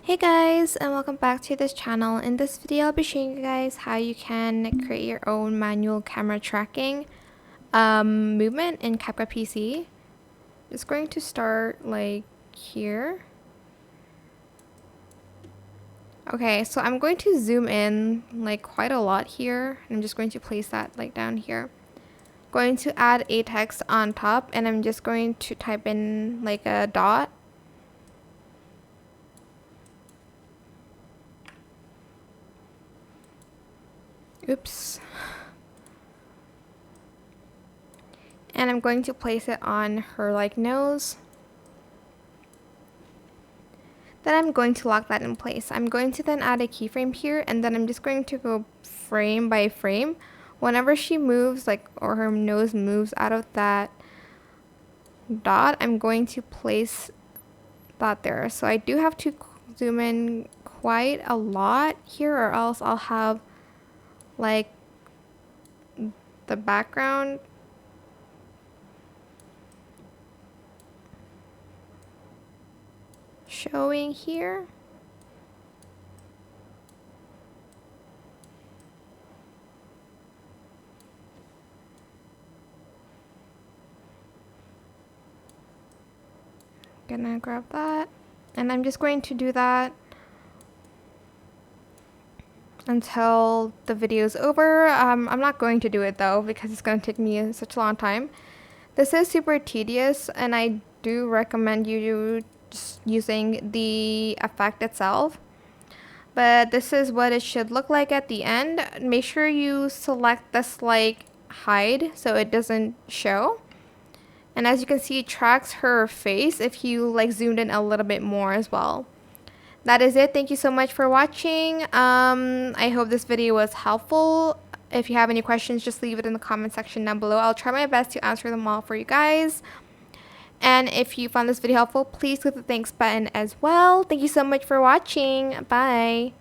Hey guys, and welcome back to this channel. In this video I'll be showing you guys how you can create your own manual camera tracking movement in CapCut PC. Just going to start like here. Okay, so I'm going to zoom in like quite a lot here. I'm just going to place that like down here. Going to add a text on top, and I'm just going to type in like a dot. Oops. And I'm going to place it on her like nose. Then I'm going to lock that in place. I'm going to then add a keyframe here, and then I'm just going to go frame by frame. Whenever she moves, like, or her nose moves out of that dot, I'm going to place that there. So I do have to zoom in quite a lot here, or else I'll have like the background showing here. Gonna grab that, and I'm just going to do that until the video is over. I'm not going to do it though because it's going to take me such a long time. This is super tedious, and I do recommend you just using the effect itself. But this is what it should look like at the end. Make sure you select this like hide so it doesn't show. And as you can see, it tracks her face if you like zoomed in a little bit more as well. That is it. Thank you so much for watching. I hope this video was helpful. If you have any questions, just leave it in the comment section down below. I'll try my best to answer them all for you guys. And if you found this video helpful, please click the thanks button as well. Thank you so much for watching. Bye.